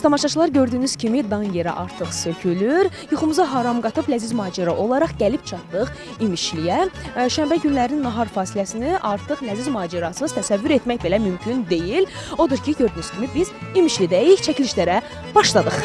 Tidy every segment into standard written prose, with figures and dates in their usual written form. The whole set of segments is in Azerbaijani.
Əziz tamaşaçılar, gördüyünüz kimi dan yerə artıq sökülür. Yuxumuza haram qatıb ləziz macəra olaraq gəlib çatdıq İmişliyə. Şənbə günlərinin nahar fasiləsini artıq ləziz macərasız təsəvvür etmək belə mümkün deyil. Odur ki, gördüyünüz kimi biz İmişlidəyik, çəkilişlərə başladıq.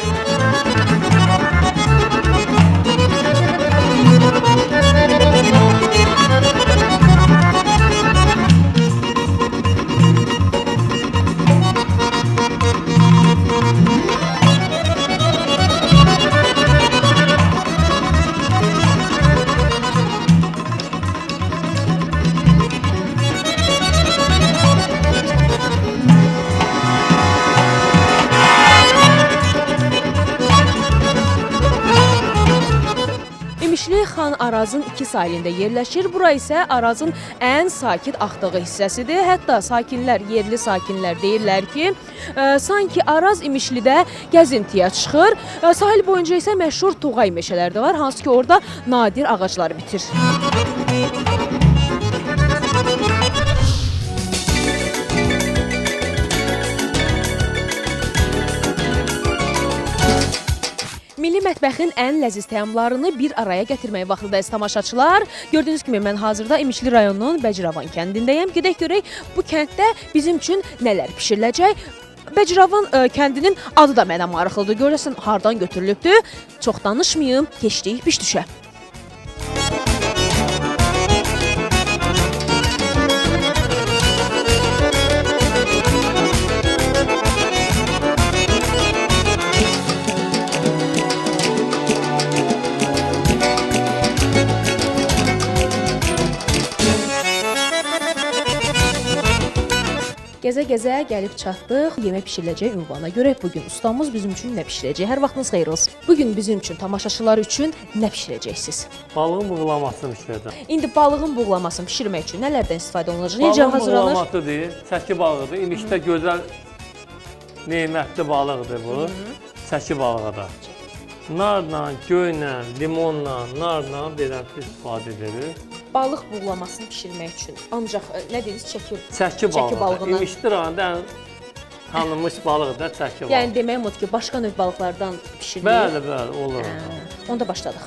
İmişli Xan Arazın 2 sahilində yerləşir. Bura isə Arazın ən sakit axdığı hissəsidir. Hətta sakinlər, yerli sakinlər deyirlər ki, sanki Araz İmişlidə gəzintiyə çıxır. Sahil boyunca isə məşhur Toğay meşələri də var, hansı ki orada nadir ağaclar bitir. Milli mətbəxin ən ləziz təamlarını bir araya gətirmək vaxtıdır əziz tamaşaçılar. Gördüyünüz kimi mən hazırda İmişli rayonunun Bəciravan kəndindəyəm. Gedək görək bu kənddə bizim üçün nələr bişiriləcək. Bəciravan kəndinin adı da mənə maraqlıdır. Görəsən hardan götürülübdür? Çox danışmayım, keçdik bişdüşə. Gəzə-gəzə gəlib çatdıq yemək bişiriləcək ünvana. Görək bugün ustamız bizim üçün nə bişirəcək. Hər vaxtınız xeyir olsun. Bugün bizim üçün, tamaşaçılar üçün nə bişirəcəksiniz? Balığın buğulamasını bişirəcəm. İndi balığın buğulamasını bişirmək üçün nələrdən istifadə olunacaq? Necə hazırlanır? Balığın buğulamasıdır, çəki balığıdır. İmişdə gözəl, neymətli balıqdır bu. Çəki balığıdır. Narla, göylə, limonla, narla belə istifadə edilir. Balıq buğulamasını bişirmək üçün ancaq nə dediniz? Çəki balığından. İmişli rayonunda ən tanınmış balıqdır çəki balığı. Yəni deməyim odur ki, başqa növ balıqlardan bişirilir. Bəli, bəli, olur. Onda başladıq.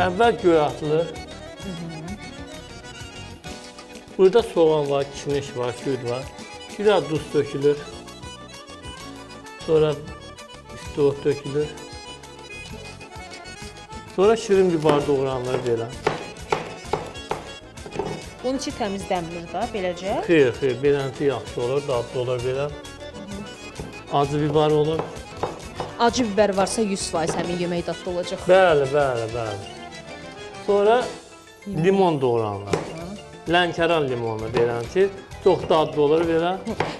Əvvəl göy atılır. Burada soğan var, kişniş var, süd var. Biraz duz dökülür. Sonra istoğut dökülür. Sonra şirin biber doğranılır belə. Bunun içi təmizlənmir də, beləcə? Xeyr, beləncə yaxşı olur, dadlı olur belə. Acı biber olur. Acı biber varsa 100% həmin yemək dadlı olacaq. Bəli. Sonra limon doğranılır. Lənkəran limonu beləncə çox dadlı olur belə.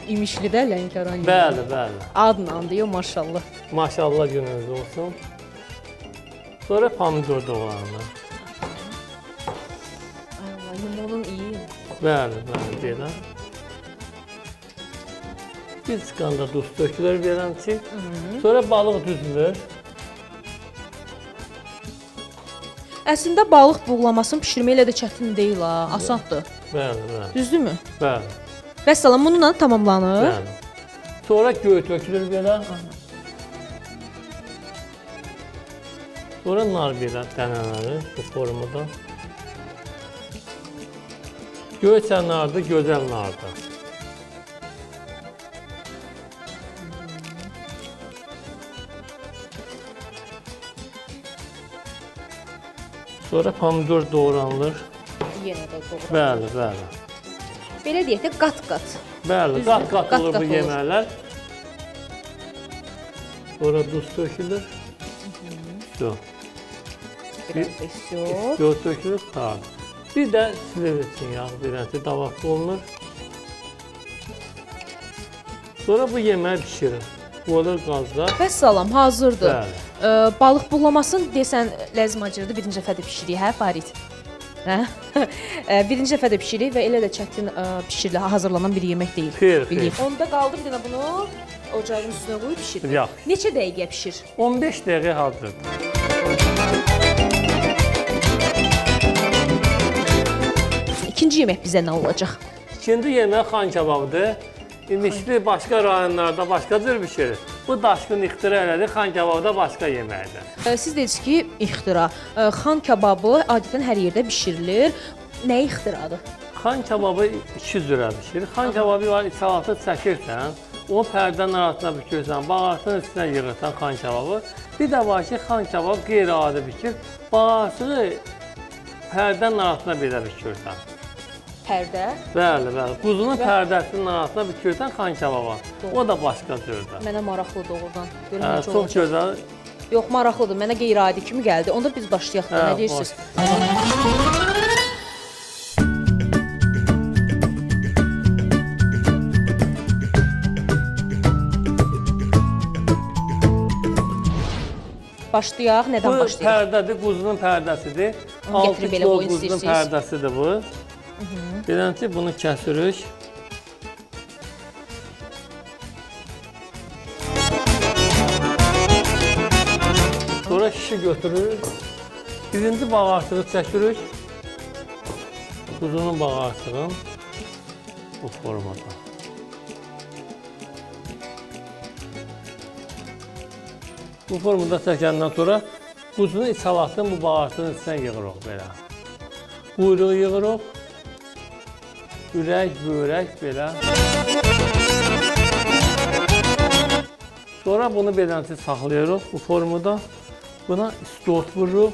İmişlidə Lənkəran limonu. Bəli. Adla deyir, maşallah. Maşallah gününüz olsun. Sonra pomidor doğranılır. Allah, limonun iyi. Bəli, belə. Bir çıxanda duz dökülür beləncə. Sonra balıq düzülür. Əslində balıq buğulamasını bişirmək elə də çətin deyil ha, asandır. Bəli. Düzdürmü? Bəli. Vəssalam, bununla tamamlanır. Bəli. Sonra göy tökülür belə. Sonra nar belə dənələnir bu formada. Göyçə nardır, gözəl nardır. Sonra pomidor doğranılır. Yenə də doğranır. Bəli. Belə deyək də qat-qat. Bəli, qat-qat olur bu olur. yeməklər. Sonra duz tökülür. Biraz da istiyor. Yoğurt tökülür, tamam. Bir də sliverin yağı beləncə davaqlı olunur. Sonra bu yeməyi bişirir. Olur qazda. Vəssalam, hazırdır. Bəli. Balıq buğulamasını desən ləzim acırdı, birinci dəfə də bişiririk, hə Farid? Birinci dəfə də bişiririk və elə də çətin bişirilir, hazırlanan bir yemək deyil. Xeyr. Onda qaldı bir dənə bunu Ocağın üstünə qoyub bişirir. Yox. Neçə dəqiqə bişir? 15 dəqiqə hazırdır. İkinci yemək bizə nə olacaq? İkinci yemək xan kebabıdır. İmişli başqa rayonlarda başqa cür bişirir. Bu daşqın ixtira elədi, xan kebabı da başqa yeməkdir. Siz dediniz ki, ixtira. Xan kebabı adətən hər yerdə bişirilir. Nə ixtiradır? Xan kebabı iki cürə bişirir. Xan kebabı var, içalatı çəkirsən, o pərdənin arasına bükürsən, bağırsın üstünə yığırsan xan kebabı. Bir də var ki, xan kebabı qeyri-adi bükür, bağırsını pərdənin arasına belə bükürsən. Pərdə? Bəli, bəli. Quzunun pərdəsinin arasına bükürsən xan kebaba. O da başqa cürdür. Mənə maraqlı doğrudan. Görüm necə Çox olacaq. gözəl. Yox, maraqlıdır. Mənə qeyri-adi kimi gəldi. Onda biz başlayaq da. Nə deyirsiniz? Başlayaq. Nədən Bu başlayaq? pərdədir, quzunun pərdəsidir. Onu 6 gətirib belə kilo qoyun quzunun istəyirsiniz. pərdəsidir bu. Beləncə bunu kəsirik. Sonra şişi götürürük. Birinci bağırsığı çəkirik. Quzunun bağırsığın bu formada. Bu formada çəkəndən sonra quzunun içalatını bu bağırsığın içinə yığırıq belə. Quyruğu yığırıq. Ürək, böyrək belə. Sonra bunu beləncə saxlayırıq bu formada. Buna istot vururuq.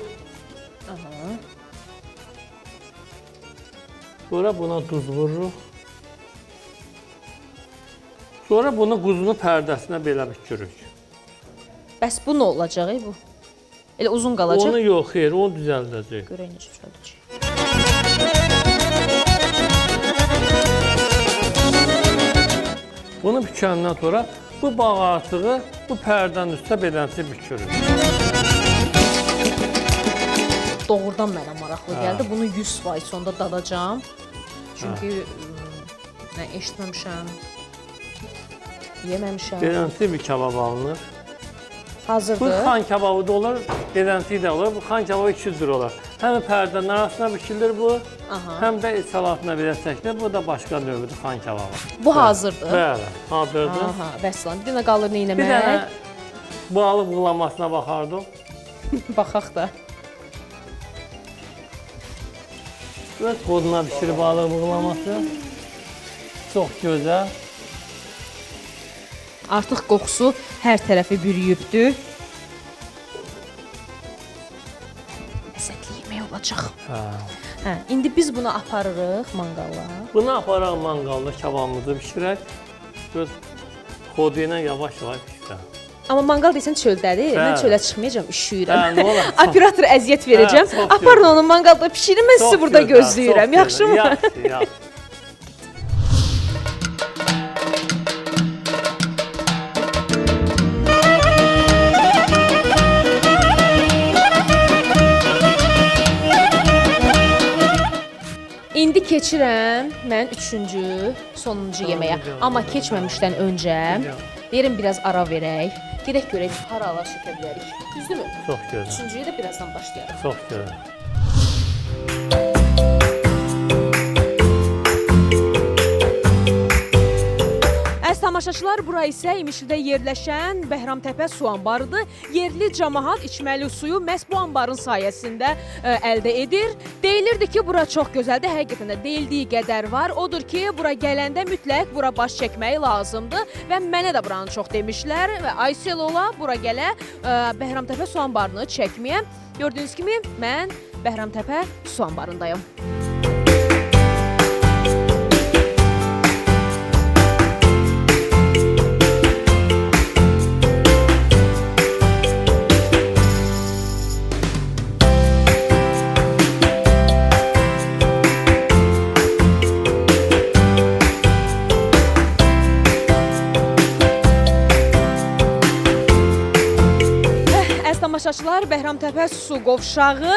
Sonra buna duz vururuq. Sonra bunu quzunun pərdəsinə belə bükürük. Bəs bu nə olacaq bu? Elə uzun qalacaq. Onu yox, xeyr, onu düzəldəcək. Görək necə düzəldəcək. Bunu bükəndən sonra bu bağırtığı bu pərdənin üstə beləncə bükürük. Doğrudan mənə maraqlı gəldi. Bunu 100% sonda dadacağam. Çünki mən eşitməmişəm, yeməmişəm. Beləncə bir kebab alınır. Bu Hazırdır. xan kebabı da olur, beləncə də olur. Bu xan kebabı iki cür olur. Həm pərdənin arasına bükülür bu, həm də salatına belə çəkilir. Bu da başqa növüdür xan kebabı. Bu hazırdır. Bəli, hazırdır. Aha, vəssalam. Bir dənə qalır nə Bir etmək? dənə balıq buğulamasına baxardıq. Baxaq da. Öz qoduna bişir balıq buğulaması. Çox gözəl. Artıq qoxusu hər tərəfi bürüyübdür. Ləzzətli yemək olacaq. Hə, indi biz bunu aparırıq manqala. Bunu aparaq manqalda kebabımızı bişirək. Öz kodu ilə yavaş-yavaş bişirək. Amma manqal desən çöldədir. Mən Hə. çölə çıxmayacağam, üşüyürəm. Hə, nə olar? Operatora əziyyət verəcəm. Hə, çox Aparın onu manqalda bişirin, mən sizi burada gözləyirəm. Yaxşımı? Yaxşı, yaxşı. İndi keçirəm mən üçüncü, sonuncu yeməyə. Amma keçməmişdən öncə deyirəm biraz ara verək. Gedək görək haralar çəkə bilərik. Düzdürmü? Çox gözəl. Üçüncüyə də birazdan başlayarıq. Çox gözəl. Əziz tamaşaçılar, bura isə İmişlidə yerləşən Bəhramtəpə su anbarıdır. Yerli cəmaət içməli suyu məhz bu anbarın sayəsində əldə edir. Deyilirdi ki, bura çox gözəldir. Həqiqətən də deyildiyi qədər var. Odur ki, bura gələndə mütləq bura baş çəkmək lazımdır və mənə də buranı çox demişlər və Aysel ola bura gələ Bəhramtəpə su anbarını çəkməyə. Gördüyünüz kimi mən Bəhramtəpə su anbarındayım. tamaşaçılar, Bəhramtəpə su qovşağı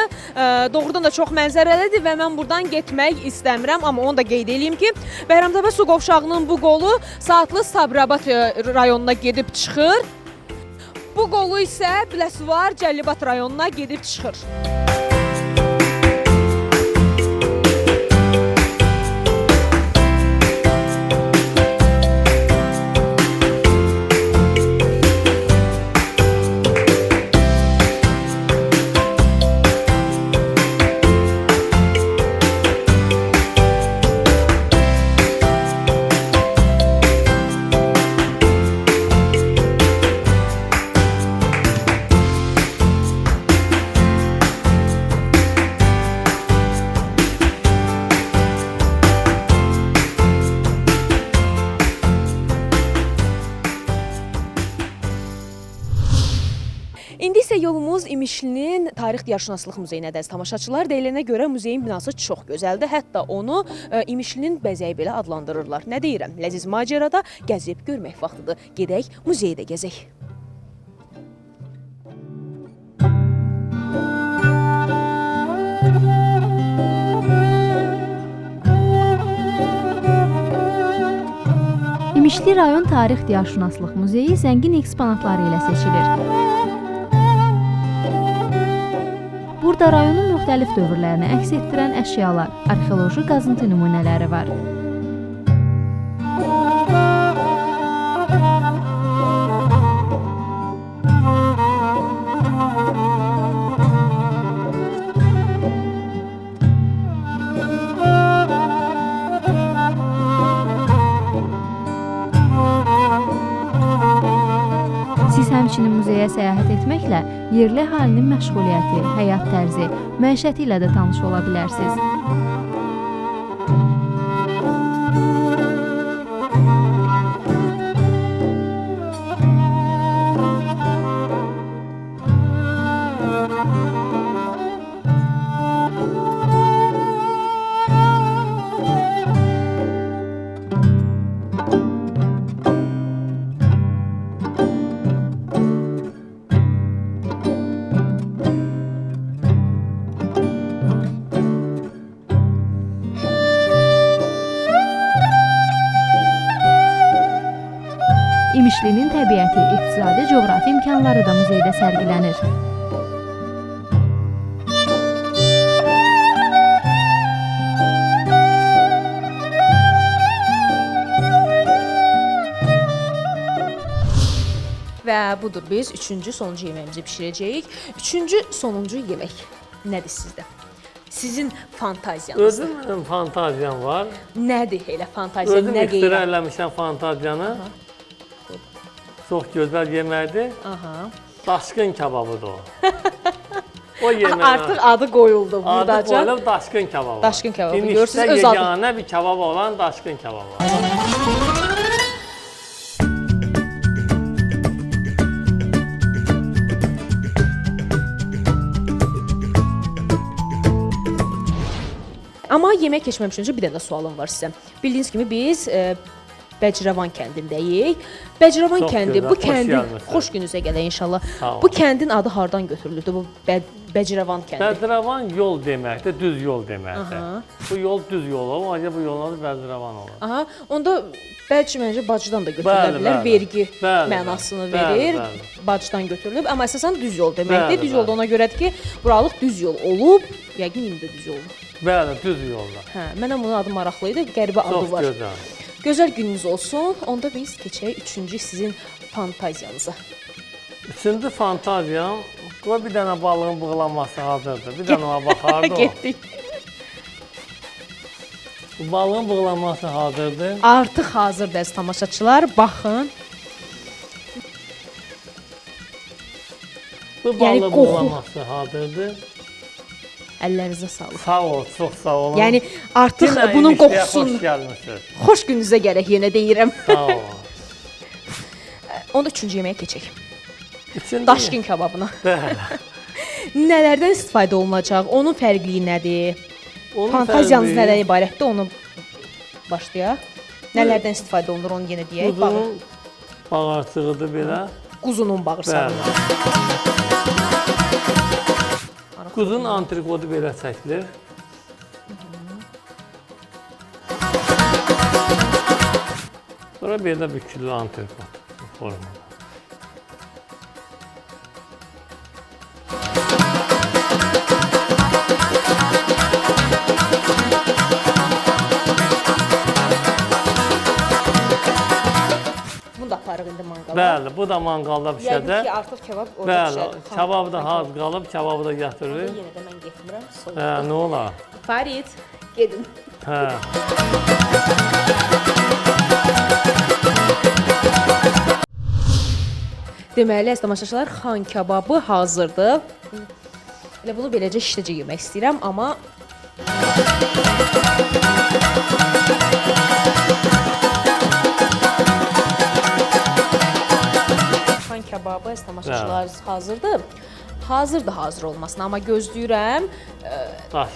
doğrudan da çox mənzərəlidir və mən buradan getmək istəmirəm, amma onu da qeyd edeyim ki, Bəhramtəpə su qovşağının bu qolu Saatlı Sabirabad rayonuna gedib çıxır. Bu qolu isə Biləsuvar Cəlilabad rayonuna gedib çıxır. İndi isə yolumuz İmişlinin Tarix Diyarşünaslıq Muzeyinədədir. Tamaşaçılar deyilənə görə muzeyin binası çox gözəldir. Hətta onu İmişlinin bəzəyi belə adlandırırlar. Nə deyirəm? Ləziz macərada gəzib görmək vaxtıdır. Gedək muzeydə gəzək. İmişli rayon Tarix Diyarşünaslıq Muzeyi zəngin eksponatları ilə seçilir. Burada rayonun müxtəlif dövrlərini əks etdirən əşyalar, arxeoloji qazıntı nümunələri var. Siz həmçinin muzeyə səyahət etməklə yerli əhalinin məşğuliyyəti, həyat tərzi, məişəti ilə də tanış ola bilərsiniz. İmişlinin təbiəti, iqtisadi, coğrafi imkanları da muzeydə sərgilənir. Və budur, biz üçüncü, sonuncu yeməyimizi bişirəcəyik. Üçüncü, sonuncu yemək nədir sizdə? Sizin fantaziyanızdır. Özüm mənim fantaziyam var. Nədir elə fantaziya? Özüm Nə ixtira qeyrət? eləmişəm fantaziyanı. Çox gözəl yeməkdir. Daşqın kebabıdır o. O yemək. Artıq adı qoyuldu buradaca. Adı qoyulub daşqın kebabı. Daşqın kebabı. İmişdə Görürsünüz öz adı. yeganə bir kebab olan daşqın kebabı. Amma yemək keçməmişdən öncə bir dənə sualım var sizə. Bildiyiniz kimi biz Bəcirəvan kəndindəyik. Bəcirəvan Çox kəndi, gözəl, bu xoş kəndin gəlmisiniz. xoş gününüzə gələ inşallah. Sağ olun. Bu kəndin adı hardan götürülürdü bu Bəcirəvan kəndi? Bəzirəvan yol deməkdir, düz yol deməkdir. Bu yol düz yol olur, ancaq bu yolun adı Bəzirəvan olur. Aha, onda bəlkə məncə bacıdan da götürülə bilər, vergi Bəli, mənasını bəli, verir. bəli. Bacıdan götürülüb, amma əsasən düz yol deməkdir. Bəli, Düz yolda bəli. ona görədir ki, buralıq düz yol olub, yəqin indi də düz yol olub. Bəli, düz yolda. Hə, mənə bunun adı maraqlı idi, qəribə adı Çox var. gözəl. Gözəl gününüz olsun. Onda biz keçək üçüncü sizin fantaziyanıza. Üçüncü fantaziyam, qoy bir dənə balığın bığlanması hazırdır. Bir dənə ona baxardı o. Getdik. Bu balığın bığlanması hazırdır. Artıq hazırdır əziz tamaşaçılar. Baxın. Bu Yəni balığın qoxu. bığlanması hazırdır. Əllərinizə sağlıq. Sağ ol, çox sağ olun. Yəni artıq Yenə bunun İmişliyə qoxusunu xoş gəlmisiniz. xoş gününüzə gələk yenə deyirəm. Sağ olun. Onda üçüncü yeməyə keçək. İçində Daşqın kababına. Bəli. Nələrdən istifadə olunacaq? Onun fərqliyi nədir? Onun Fantaziyanız fərqi nədən ibarətdir? Onu başlayaq. Nələrdən istifadə olunur onu yenə deyək. Quzunun bağırsığıdır belə. Quzunun bağırsağından. Quzun antrikodu belə çəkilir. Sonra belə bükülü antrikot formada. Bunu da aparıq indi manqala. Bəli, bu da manqalda Yəqin bişədə. ki, artıq kebab orada Bəli, pişədir. kebabı da az qalıb, kebabı da gətiririk. Yenə də mən getmirəm. Hə, nə olar? Farid, gedin. Hə. Deməli, əziz tamaşaçılar, xan kebabı hazırdır. Elə bunu beləcə şişəcə yemək istəyirəm, amma xan kebabı, əziz tamaşaçılar, hazırdır. Hazırdır hazır olmasına, amma gözləyirəm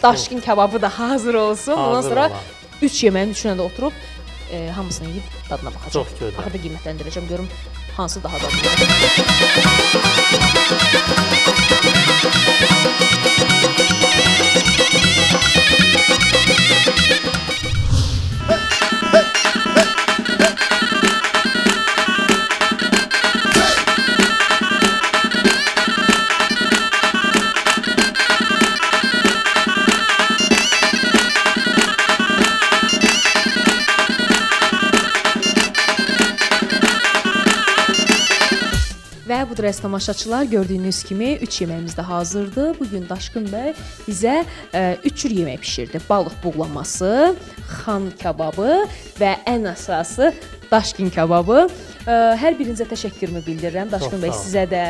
daşqın kebabı da hazır olsun. Ondan Hazır sonra olan. 3 yeməyin üçünə də oturub hamısını yeyib dadına baxacağam. Çox gözəl. Axırda qiymətləndirəcəm, görüm hansı daha dadlı. Və budur əziz tamaşaçılar, gördüyünüz kimi 3 yeməyimiz də hazırdır. Bu gün Daşqın bəy bizə 3 cür yemək bişirdi. Balıq buğlaması, xan kebabı və ən əsası Daşqın kebabı. Hər birinizə təşəkkürümü bildirirəm. Daşqın bəy, sizə də,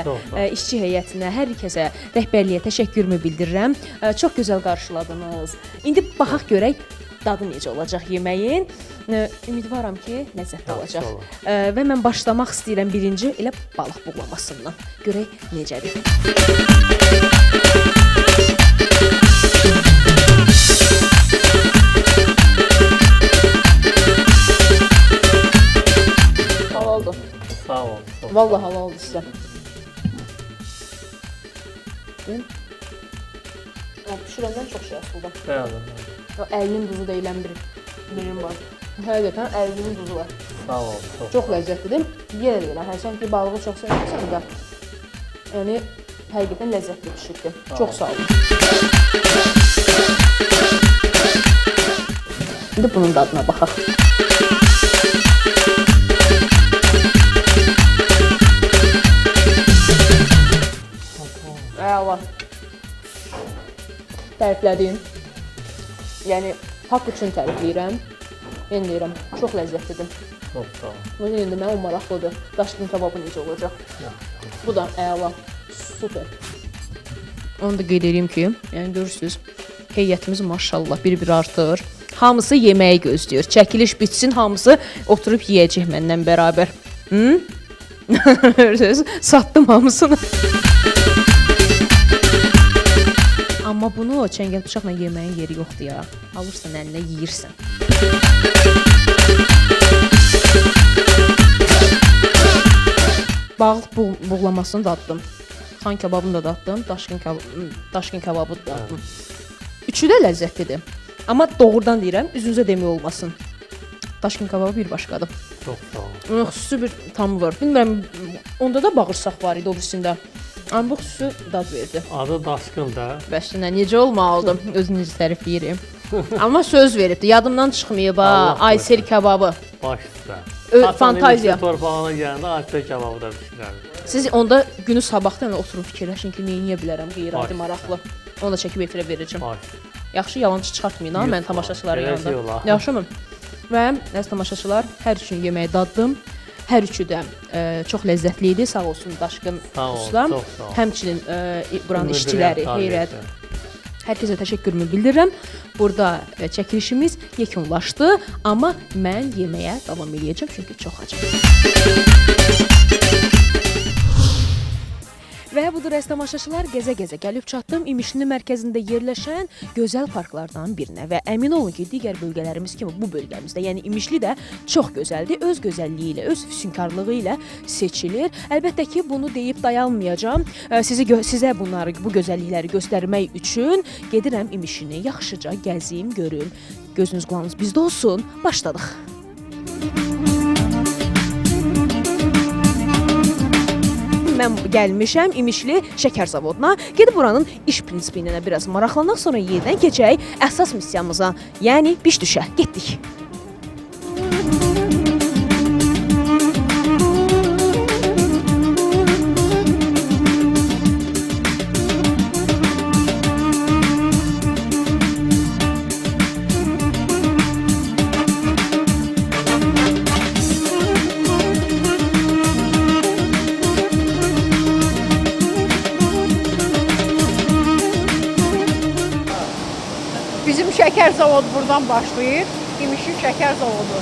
işçi heyətinə, hər kəsə, rəhbərliyə təşəkkürümü bildirirəm. Çox gözəl qarşıladınız. İndi baxaq görək dadı necə olacaq yeməyin. Ümidvaram ki, ləzzətli olacaq. Və mən başlamaq istəyirəm birinci elə balıq buğlamasından. Görək necədir. Halaldır. Sağ ol. Vallahi halaldır sizə. Pişirəndən çox şey asıldı. Bəli. O əlinin duzu deyilən birim var. Həqiqətən əlinin duzu var. Sağ ol. Çox ləzzətlidir. Yenə deyirəm, hərçənd ki, balığı çox sevmirsən də, yəni həqiqətən ləzzətli bişirdi. Çox sağ olun. İndi bunun dadına baxaq. Əla. Təriflədim. Yəni, haqq üçün tərifləyirəm. Yenə deyirəm, çox ləzzətlidir. Çox sağ ol. Bunu indi mənə o maraqlıdır. Daşqın kebabı necə olacaq? Bu da əla. Super. Onu da qeyd edeyim ki, yəni görürsünüz, heyətimiz maşallah bir-bir artır. Hamısı yeməyi gözləyir. Çəkiliş bitsin, hamısı oturub yeyəcək məndən bərabər. Görürsünüz, satdım hamısını. Amma bunu çəngəl bıçaqla yeməyin yeri yoxdur ya. Alırsan əlinə, yeyirsən. Balıq buğlamasını daddım. Xan kebabını da daddım, daşqın kebabı da daddım. Üçü də ləzzətlidir. Amma doğrudan deyirəm, üzünüzə demək olmasın. Daşqın kebabı bir başqadır. Çox sağ ol. Xüsusi bir tamı var. Bilmirəm, onda da bağırsaq var idi o birisində. Amma bu xüsusi dad verdi. Adı Daşqın da. Bəs nə, necə olmalıdır? Özünüzü tərifləyirəm. Amma söz veribdi, yadımdan çıxmayıb ha. Aysel kebabı. Baş üstə. Fantaziya. Torpağına gələndə Aysel kebabı da bişirərəm. Siz onda günü sabahdan oturub fikirləşin ki, neyə bilərəm, qeyri-adi maraqlı. Onu da çəkib efirə verəcəm. Yaxşı, yalançı çıxartmayın ha, mən tamaşaçıların yanında. Yaxşımı? Və əziz tamaşaçılar, hər üçün yeməyi daddım. Hər üçü də çox ləzzətli idi. Sağ olsun Daşqın ustam. Həmçinin buranın işçiləri, heyrət. Hər kəsə təşəkkürümü bildirirəm. Burada çəkilişimiz yekunlaşdı, amma mən yeməyə davam edəcəm çünki çox acam. Və budur görə tamaşaçılar gəzə-gəzə gəlib çatdım İmişli mərkəzində yerləşən gözəl parklardan birinə və əmin olun ki, digər bölgələrimiz kimi bu bölgəmizdə, yəni İmişli də çox gözəldir. Öz gözəlliyi ilə, öz füsunkarlığı ilə seçilir. Əlbəttə ki, bunu deyib dayanmayacağam. Sizə bunları, bu gözəllikləri göstərmək üçün gedirəm İmişini yaxşıca gəzim, görüm. Gözünüz qulağınız bizdə olsun. Başladıq. Mən gəlmişəm İmişli şəkər zavoduna. Gedib buranın iş prinsipi ilə biraz maraqlanaq, sonra yerdən keçək əsas missiyamıza, yəni biş düşə. Getdik. Bizim şəkər zavodu buradan başlayır. İmişli şəkər zavodu.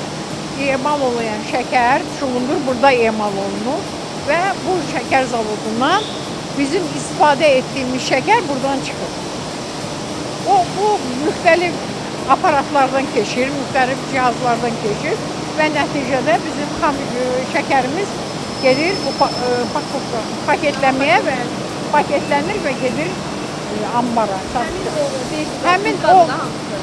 Emal olayan şəkər, çuğundur burada emal olunur və bu şəkər zavodundan bizim istifadə etdiyimiz şəkər buradan çıxır. Bu müxtəlif aparatlardan keçir, müxtəlif cihazlardan keçir və nəticədə bizim xam şəkərimiz gedir bu paketlənməyə və paketlənir və gedir ambara. Həmin o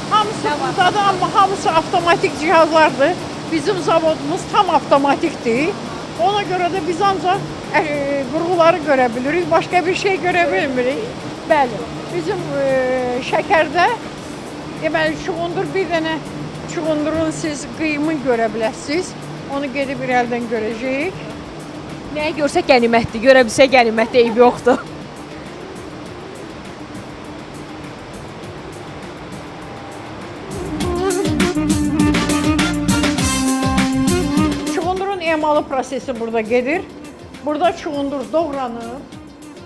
hamısı buradadır, amma hamısı avtomatik cihazlardır. Bizim zavodumuz tam avtomatikdir. Ona görə də biz ancaq qurğuları görə bilirik, başqa bir şey görə bilmirik. Bəli, bizim şəkərdə deməli çuğundur, bir dənə çuğundurun siz qıyımını görə biləsiniz. Onu gedib irəldən görəcəyik. Nəyə görsək qənimətdir, görə bilsək qənimətdir, eybi yoxdur. Emalı prosesi burada gedir. Burada çuğundur doğranır.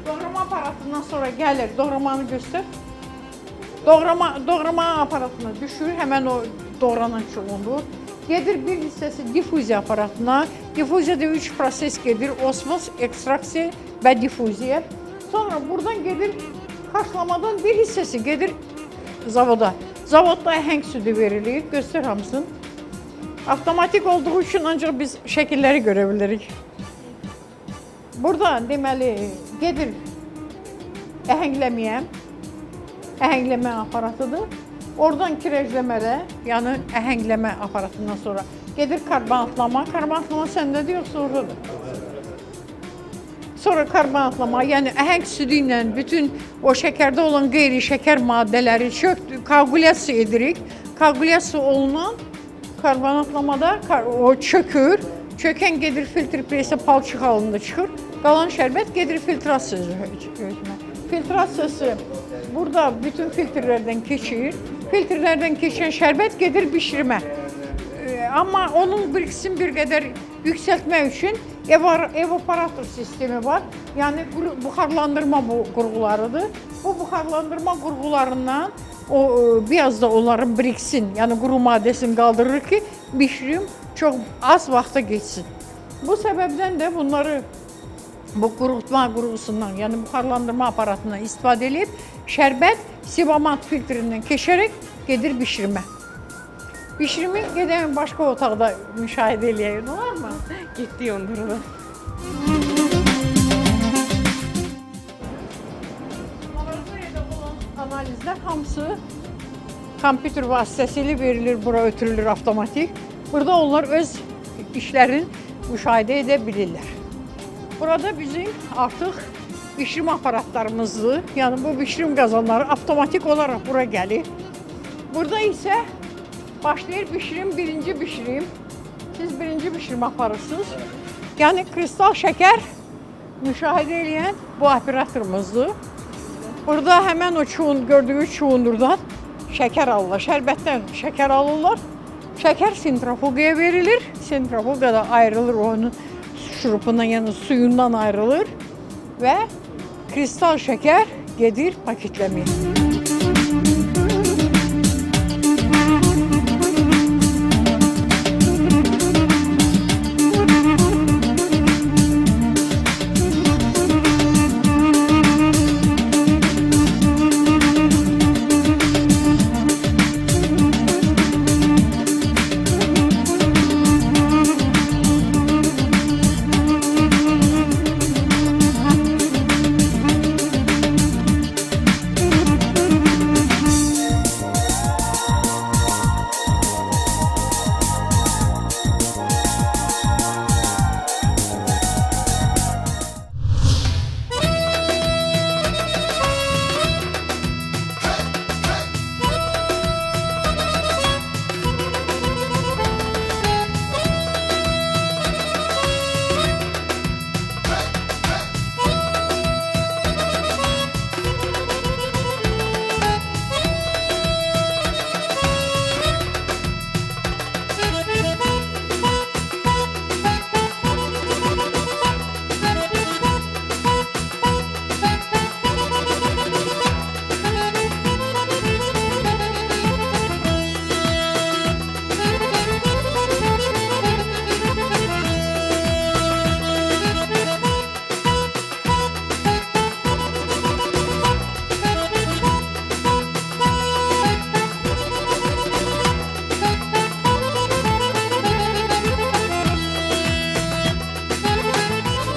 Doğrama aparatından sonra gəlir. Doğramanı göstər. Doğrama aparatına düşür. Həmən o doğranan çuğundur. Gedir bir hissəsi difuziya aparatına. Difuziyada 3 proses gedir. Osmoz, ekstraksiya və difuziya. Sonra buradan gedir haşlamadan bir hissəsi gedir zavoda. Zavodda əhəng südü verilir. Göstər hamısını. Avtomatik olduğu üçün ancaq biz şəkilləri görə bilirik. Burada deməli gedir əhəngləmə aparatıdır. Oradan kirəcləmədə, yəni əhəngləmə aparatından sonra gedir karbonatlamma. Karbonatlamma səndədir yoxsa oradadır? Sonra karbonatlamma, yəni əhəng südü ilə bütün o şəkərdə olan qeyri-şəkər maddələri koagulyasiya edirik. Koagulyasiya olunan karbonatlamada o çökür. Çökən gedir filtr presə palçıq halında çıxır. Qalan şərbət gedir filtrasiyaya. Filtrasiyası burada bütün filtrlərdən keçir. Filtrlərdən keçən şərbət gedir bişirmə. Amma onun biriksin bir qədər yüksəltmək üçün evaparator sistemi var. Yəni buxarlandırma bu qurğularıdır. Bu buxarlandırma qurğularından biraz da onların biriksin, yəni quru maddəsini qaldırır ki, bişirim çox az vaxta geçsin. Bu səbəbdən də bunları bu qurutma qurğusundan, yəni buxarlandırma aparatından istifadə edib, şərbət sibamat filtrindən keçərək gedir bişirmə. Bişirimi gedək başqa otaqda müşahidə eləyək, olarmı? Getdik ondurda. Analizlər hamısı kompüter vasitəsilə verilir, bura ötürülür avtomatik. Burada onlar öz işlərini müşahidə edə bilirlər. Burada bizim artıq bişirim aparatlarımızdır. Yəni bu bişirim qazanları avtomatik olaraq bura gəlir. Burada isə başlayır bişirim, birinci bişirim. Siz birinci bişirim aparırsınız. Yəni kristal şəkər müşahidə edən bu operatorumuzdur. Burada həmən o gördüyü çuğundurdan şəkər alırlar, şərbətdən şəkər alırlar. Şəkər sentrifugaya verilir, sentrifugada ayrılır onun şurupundan, yəni suyundan ayrılır və kristal şəkər gedir paketləməyə.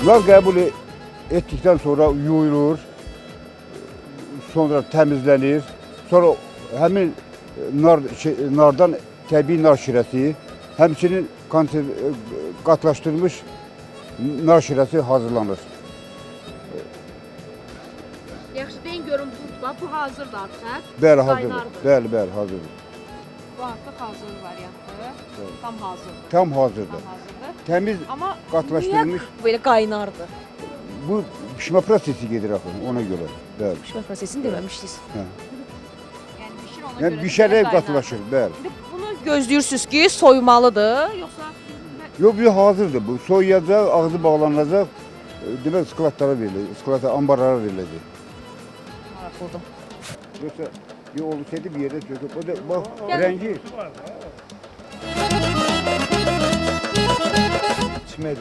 Nar qəbul etdikdən sonra yuyulur, sonra təmizlənir. Sonra həmin nardan təbii nar şirəsi, həmçinin qatlaşdırılmış nar şirəsi hazırlanır. Yaxşı deyin görüm bu hazırdır artıq. Bəli, hazırdır. Bəli, bəli, hazırdır. Bu artıq hazır variantdır. Tam hazır. Tam hazırdır. Tam hazırdır. Təmiz Amma qatlaşdırılmış. niyə belə qaynardı? Bu pişmə prosesi gedir axı ona görə. Bəli. Pişmə prosesini deməmişdiniz. Hə. Yəni bişir ona Yəni görə. bişərək qatılaşır, bəli. İndi bunu gözləyirsiniz ki, soymalıdır, yoxsa Yox, bu hazırdır. Bu soyuyacaq, ağzı bağlanacaq. Demək skladlara veriləcək, skladlara, ambarlara veriləcək. maraqlıdır. Yoxsa yox olsaydı bir yerdə çöküb. O da bax, rəngi.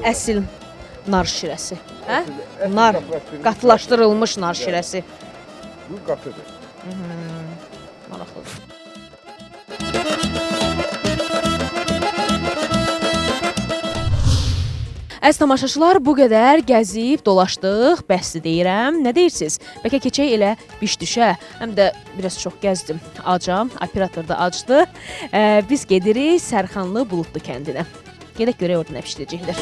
Əsil nar şirəsi, hə? Nar qatılaşdırılmış nar şirəsi. Bu qatıdır. Maraqlıdır. Əziz tamaşaçılar, bu qədər gəzib dolaşdıq, bəsdir deyirəm. Nə deyirsiniz? Bəlkə keçək elə biş-düşə. Həm də biraz çox gəzdim. Acam, operator da acdı. Biz gedirik Sərxanlı Buludlu kəndinə. Gedək görək orada nə bişirəcəklər.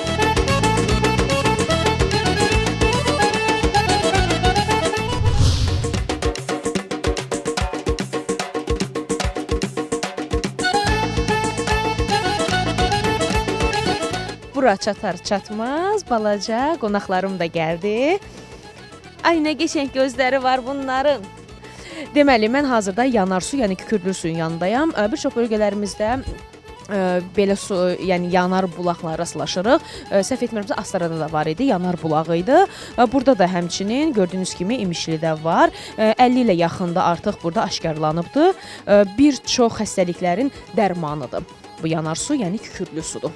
Bura çatar-çatmaz, balaca qonaqlarım da gəldi. Ay, nə qəşəng gözləri var bunların. Deməli, mən hazırda yanar su, yəni kükürdlü suyun yanındayam. Bir çox bölgələrimizdə belə su, yəni yanar bulaqla rastlaşırıq. Səhv etmirəmsə, Astarada da var idi, yanar bulağı idi. Burada da həmçinin gördüyünüz kimi İmişlidə var. 50 ilə yaxında artıq burada aşkarlanıbdır. Bir çox xəstəliklərin dərmanıdır. Bu yanar su, yəni kükürdlü sudur.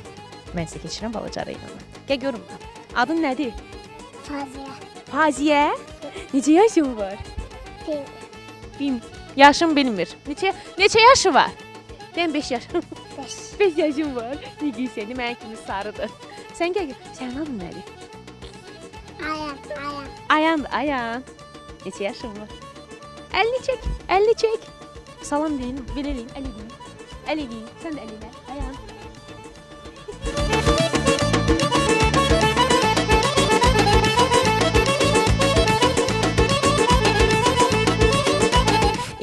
Mən sizə keçirəm balacara ilə. Gəl görüm. Adın nədir? Faziyə. Faziyə? Necə yaşın var? Bilmir. Yaşın bilmir. Neçə yaşı var? Mən 5 yaş. 5 yaşım var. Ne gülsəni, mənə kimi sarıdır. Sən gəl. Sənin adın nədir? Ayan. Ayandır, Ayan. Neçə yaşın var? Əlini çək. Salam deyin, belə deyin, əli deyin. Sən də əlinə. Ayan.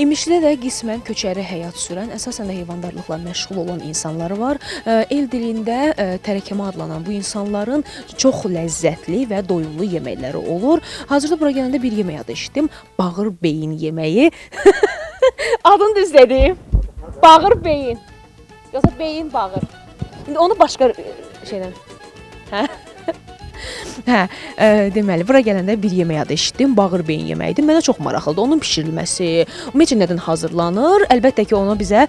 İmişlidə də qismən köçəri həyat sürən, əsasən də heyvandarlıqla məşğul olan insanlar var. El dilində tərəkəmə adlanan bu insanların çox ləzzətli və doyumlu yeməkləri olur. Hazırda bura gələndə bir yemək adı eşitdim. Bağır beyin yeməyi. Adını düz dedim. Bağır beyin. Yoxsa beyin bağır. İndi onu başqa şeydən. Hə? Hə, deməli, bura gələndə bir yemək adı eşitdim, bağır beyin yeməyidir. Mənə çox maraqlıdır onun bişirilməsi. Ümumiyyətlə nədən hazırlanır? Əlbəttə ki, onu bizə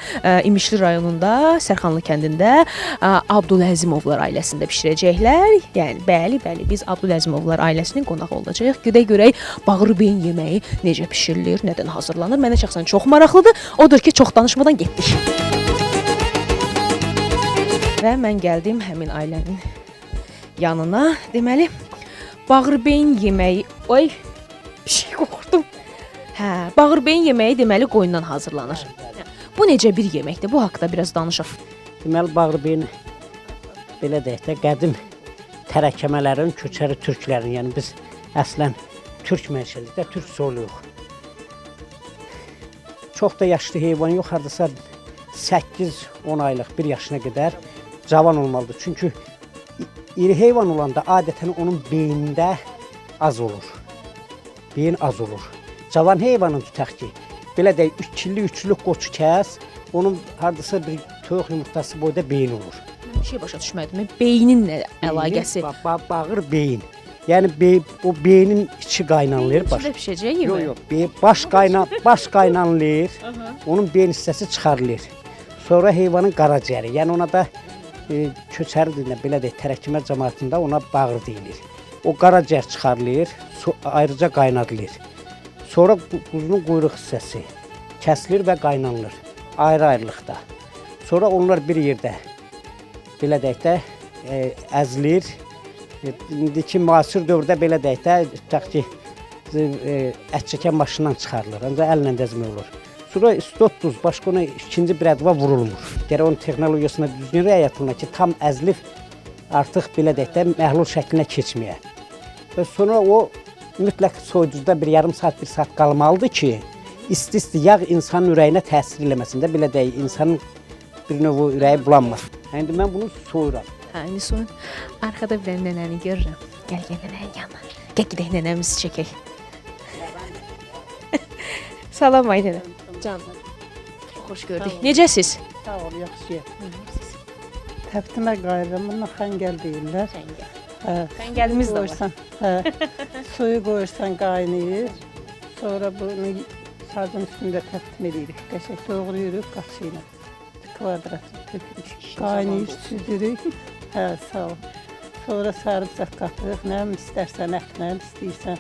İmişli rayonunda, Sərxanlı kəndində Abdüləzimovlar ailəsində bişirəcəklər. Yəni, bəli, biz Abdüləzimovlar ailəsinin qonağı olacağıq. Gedək görək bağır beyin yeməyi necə bişirilir, nədən hazırlanır. Mənə şəxsən çox maraqlıdır. Odur ki, çox danışmadan getdik. Və mən gəldim həmin ailənin yanına. Deməli, bağır beyin yeməyi... Oy, bir şey qorxdum. Hə, bağır beyin yeməyi deməli qoyundan hazırlanır. Bu necə bir yeməkdir? Bu haqqda biraz danışaq. Deməli, bağır beyin belə deyək də qədim tərəkəmələrin, köçəri türklərin, yəni biz əslən türk mənşəlikdə türk soyluq. Çox da yaşlı heyvan yox, hardasa 8-10 aylıq, 1 yaşına qədər cavan olmalıdır. Çünki İri heyvan olanda adətən onun beynində az olur. Beyin az olur. Cavan heyvanın tutaq ki, belə deyək, 2 illik, 3 illik qoçu kəs, onun hardasa bir toyuq yumurtası boyda beyin olur. Mən bir şey başa düşmədim. Beynin nə əlaqəsi? Bağır beyin. Yəni o beynin içi qaynanılır. İçində pişəcək yemək? Yox, baş qaynanılır, onun beyin hissəsi çıxarılır. Sonra heyvanın qaraciyəri, yəni ona da köçəri dilində belə deyək, tərəkəmə cəmaatında ona bağır deyilir. O qaraciyər çıxarılır, ayrıca qaynadılır. Sonra quzunun quyruq hissəsi kəsilir və qaynanılır, ayrı-ayrılıqda. Sonra onlar bir yerdə, belə deyək də, əzilir, İndiki müasir dövrdə belə deyək də, tutaq ki, ət çəkən maşından çıxarılır, ancaq əllə dəzmək olur. Sonra istot duz, başqa ona ikinci bir ədva vurulmur. Gərək onun texnologiyasına düzgün riayət olunur ki, tam əzlif artıq belə deyək də, məhlul şəklinə keçməyə. Və sonra o mütləq soyuducuda bir yarım saat, bir saat qalmalıdır ki, isti-isti yağ insanın ürəyinə təsir eləməsin də, belə deyək, insanın bir növ ürəyi bulanmasın. İndi mən bunu soyuram. Hə, indi soyun. Arkada bir dənə nənəni görürəm. Gəl nənənin yanına. Gəl gedək nənəmizi çəkək. Salam ay nənə. Canım. Çox xoş gördük. Necəsiz? Sağ ol, yaxşıyam. Təbtimə qayıram, bundan xəngəl deyirlər. Xəngəl. Hə. Xəngəlimiz də var. Qoyursan, hə. Suyu qoyursan, qaynayır. Sonra bunu sazın üstündə təbtim edirik. Qəşək doğrayırıq qaşı ilə. Kvadrat tökürük. Qaynayır, süzürük. Hə, sağ ol. Sonra sarımsaq qatırıq. Nə istərsən ətlə, istəyirsən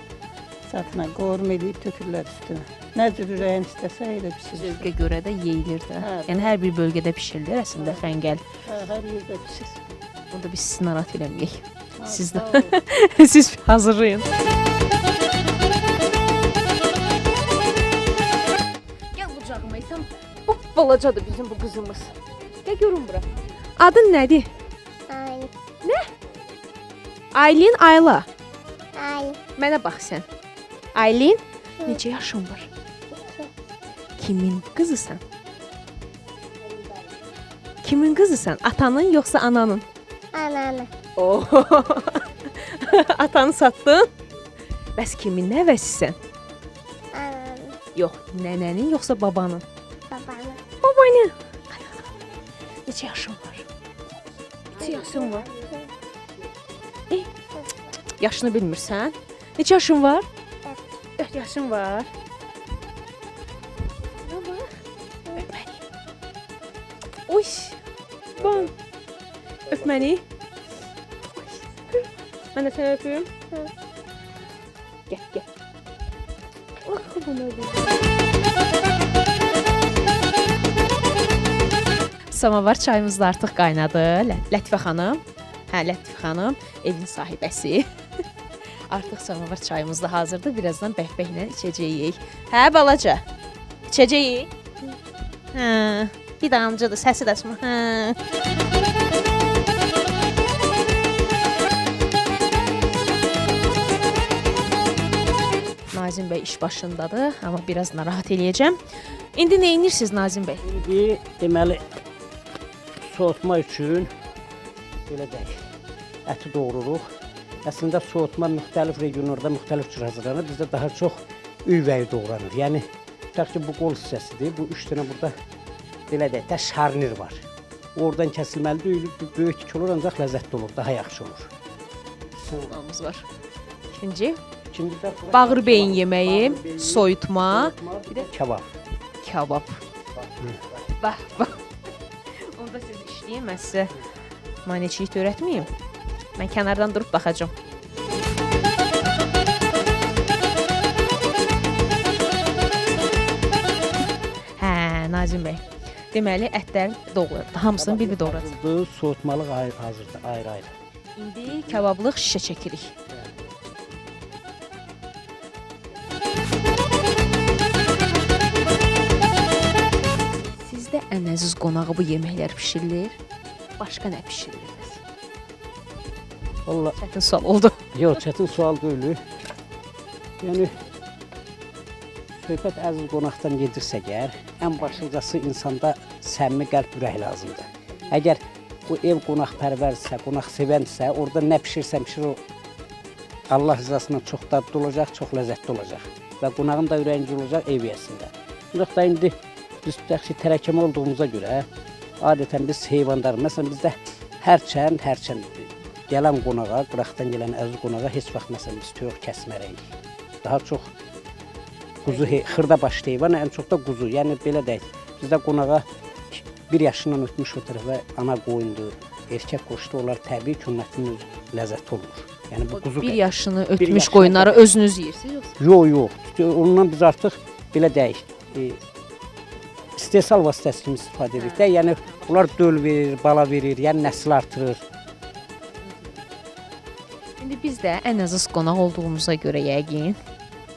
satına qorum eləyib tökürlər üstünə. Nə cür ürəyin istəsə elə pişirir. Zövqə görə də yeyilir də. Hə. Yəni hər bir bölgədə bişirilir əslində xəngəl. Hə, hər yerdə pişir. Onda biz sizi narahat eləməyək. Siz Sağ də ol. siz hazırlayın. Gəl qucağıma İsam. Bu balacadır bizim bu qızımız. Gəl görün bura. Adın nədir? Ay, Aylin Ayla. ay, Mənə bax sən. Aylin, neçə yaşın var? Kimin qızısan? Kimin qızısan? Atanın yoxsa ananın? ananı, Oh. Atanı satdın? Bəs kimin nəvəsisən? ananı, Yox, nənənin yoxsa babanın? babanı, Babanın. Neçə yaşın var? Neçə yaşın var? Yaşını bilmirsən? Neçə yaşın var? 4 yaşın var. Nə var? Öp məni. Oy. Ban. Öp məni. Mən də səni öpüm. Gəl, gəl. Ah, qurban olum. Samavar çayımız da artıq qaynadı. Lətifə xanım. Hə, Lətifə xanım, evin sahibəsi. Artıq samavar çayımız da hazırdır. Birazdan bəhbəhlə içəcəyik. Hə, balaca? İçəcəyik? Hə, bir damcıdır, səsi də çıxmır. Hə. Nazim bəy iş başındadır, amma biraz narahat eləyəcəm. İndi nə edirsiniz Nazim bəy? İndi deməli soğutma üçün belə deyək, əti doğruruq. Əslində soğutma müxtəlif regionlarda müxtəlif cür hazırlanır. Bizdə daha çox üyvəyi doğranır. Yəni tutaq ki, bu qol hissəsidir. Bu 3 dənə burada belə deyək də şarnir var. Oradan kəsilməlidir. Böyük tik olur, ancaq ləzzətli olur, daha yaxşı olur. Soğutmamız var. İkinci, İkinci də bağır beyin yeməyi, soyutma, bir də kebab. kabab. Bax, bax. Onda siz işləyin, mən sizə maneçilik öyrətməyim. Mən kənardan durub baxacağam. Hə, Nazim bəy. Deməli, ətlər doğranır. Hamısını bir-bir doğradınız. Soğutmalıq hazırdır, ayrı-ayrı. İndi kabablıq şişə çəkirik. Sizdə ən əziz qonağı bu yeməklər bişirilir. Başqa nə bişirilir? Vallahi Çətin sual oldu. yox, çətin sual deyil. Yəni söhbət əziz qonaqdan gedirsə əgər, ən başlıcası insanda səmimi qəlb ürək lazımdır. Əgər bu ev qonaqpərvərsə, qonaqsevənsə, orada nə bişirsə bişir o Allah rızasına çox dadlı olacaq, çox ləzzətli olacaq və qonağın da ürəyincə olacaq ev yəsində. Ancaq da indi biz tutaq ki, tərəkkəmə olduğumuza görə adətən biz heyvanlar, məsələn bizdə hərçən gələn qonağa, qıraqdan gələn əziz qonağa heç vaxt məsələn biz toyuq kəsmərəyik. Daha çox quzu, xırda başlı heyvan, ən çox da quzu. Yəni belə deyək, bizdə qonağa 1 yaşından ötmüş o tərəfə ana qoyundur, erkək qoşdu, onlar təbii ki, onun ətinin ləzzəti olur. Yəni bu quzu 1 yaşını Bir ötmüş yaşına qoyunları özünüz yeyirsiniz yoxsa? Yox. Ondan biz artıq belə deyək, istehsal vasitəsi kimi istifadə edirik də. Yəni bunlar döl verir, bala verir, yəni nəsil artırır. İndi biz də ən əziz qonaq olduğumuza görə yəqin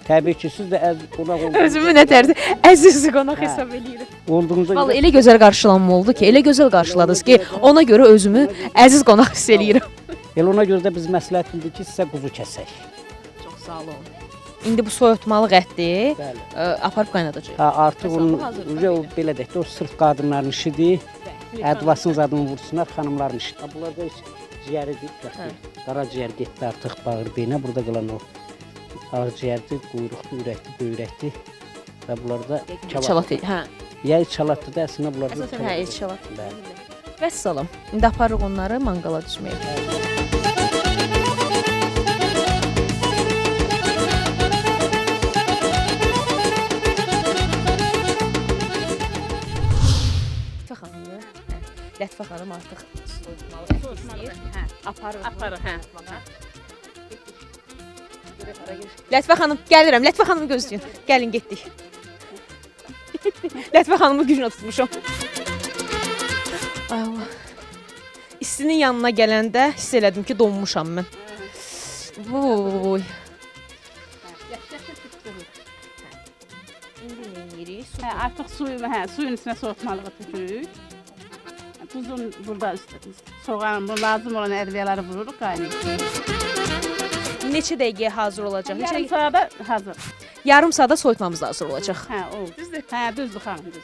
Təbii ki, siz də qonaq özümü nə tərzi əziz qonaq hesab eləyirəm. olduğunuza Vallahi görə elə gözəl qarşılanma oldu ki, elə gözəl qarşıladınız ki, ona görə özümü əziz qonaq hiss eləyirəm. elə ona görə də biz məsləhət bildik ki, sizə quzu kəsək. Çox sağ olun. İndi bu soyutmalıq ətdi Bəli. aparıb qaynadacağıq. Ha, artıq Hesabı onun hazırdır, o belə deyək də, o sırf qadınların işidir. Ədvasın zadını vursunlar, xanımların işi. Ha, bunlar da heç ciyəridir. Qara ciyər getdi artıq bağır beyinə. Burada qalan o ağciyərdir, quyruqdur, ürəkdir, böyrəkdir. Və bunlar da Çalat. Hə. Ya çalatdır da, əslində bunlar da Əsasən hə, çalat. Bəli. Vəssalam. İndi aparırıq onları manqala düşməyə. Lətifə xanımı, Lətifə xanım artıq soyutmalı ət istəyir. Hə, aparırıq, hə. Lətifə xanım, gəlirəm. Lətifə xanımı gözləyin. Gəlin, getdik. Lətifə xanımı gücünə tutmuşam. Ay Allah. İstinin yanına gələndə hiss elədim ki, donmuşam mən. Voy. İndi nə edirik? Hə, artıq suyun içinə soğutmalığı tökürük. Tuzun burada soğan, bu lazım olan ədviyyələri vururuq, qaynayır. Neçə dəqiqəyə hazır olacaq? Yarım saata hazır. Yarım saata soyutmamız da hazır olacaq. Hə, o. Düzdür? Hə, düzdür xanım, düzdür.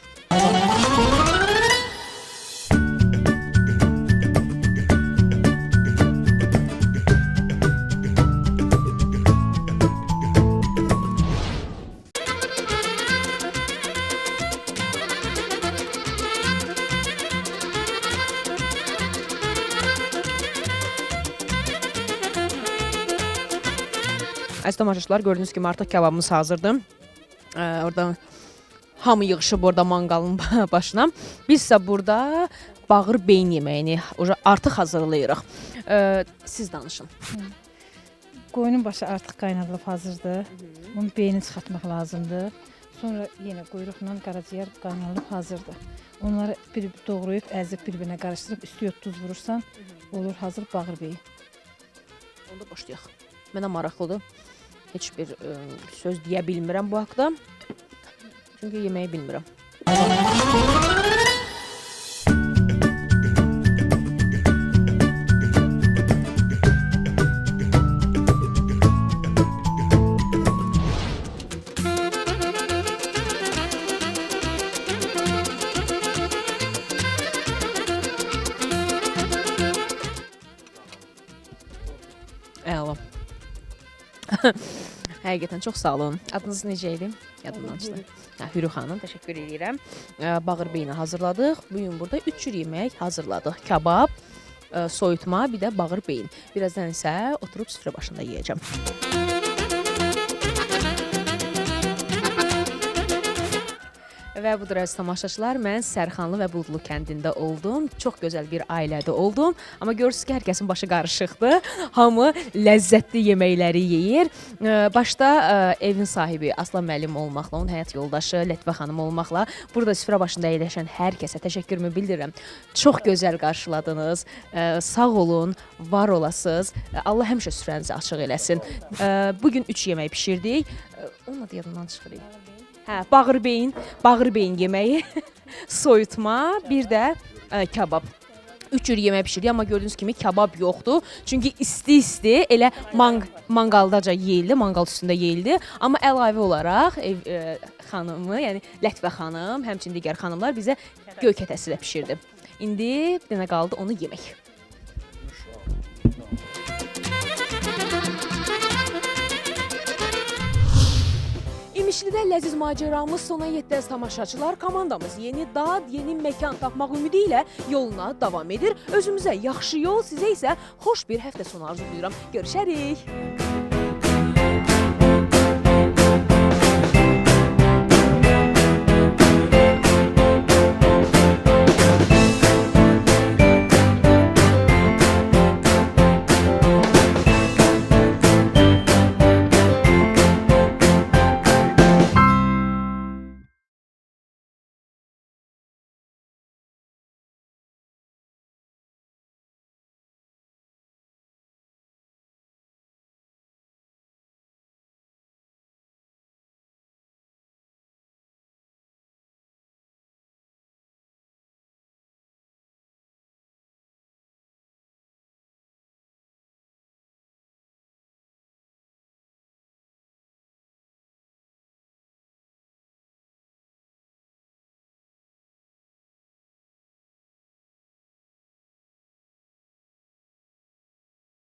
Əziz tamaşaçılar, gördüyünüz kimi artıq kababımız hazırdır. Oradan hamı yığışıb orada manqalın başına. Biz isə burada bağır beyin yeməyini artıq hazırlayırıq. Siz danışın. Qoyunun başı artıq qaynadılıb hazırdır. Bunun beynini çıxartmaq lazımdır. Sonra yenə quyruqla qaraciyər qaynadılıb hazırdır. Onları doğrayıb, əzib bir-birinə qarışdırıb üstü yod duz vurursan, olur hazır bağır beyi. Onda başlayaq. Mənə maraqlıdır. Heç bir söz deyə bilmirəm bu haqda. Çünki yeməyi bilmirəm. Əla. Həqiqətən çox sağ olun. Adınız necə idi? Yadımdan çıxdı. Hürü xanım, təşəkkür edirəm. Bağır beyini hazırladıq. Bu gün burada 3 cür yemək hazırladıq. Kabab, soyutma, bir də bağır beyin. Birazdan isə oturub süfrə başında yeyəcəm. Və budur əziz tamaşaçılar, mən Sərxanlı və Budlu kəndində oldum. Çox gözəl bir ailədə oldum. Amma görürsünüz ki, hər kəsin başı qarışıqdır. Hamı ləzzətli yeməkləri yeyir. Başda evin sahibi Aslan müəllim olmaqla, onun həyat yoldaşı Lətifə xanım olmaqla burada süfrə başında əyləşən hər kəsə təşəkkürümü bildirirəm. Çox gözəl qarşıladınız. Sağ olun, var olasınız. Allah həmişə süfrənizi açıq eləsin. Bugün 3 yemək bişirdik. Onun da yadından çıxır. Hə, bağır beyin yeməyi, soyutma, bir də kabab. 3 cür yemək bişirdik, amma gördüyünüz kimi kabab yoxdur. Çünki isti elə manqaldaca yeyildi, manqal üstündə yeyildi. Amma əlavə olaraq ev xanımı, yəni Lətifə xanım, həmçinin digər xanımlar bizə göy kətəsi də bişirdi. İndi bir dənə qaldı onu yemək. İmişlidə ləziz macəramız sona yetdi əziz tamaşaçılar. Komandamız yeni dad, yeni məkan tapmaq ümidi ilə yoluna davam edir. Özümüzə yaxşı yol, sizə isə xoş bir həftə sonu arzulayıram. Görüşərik.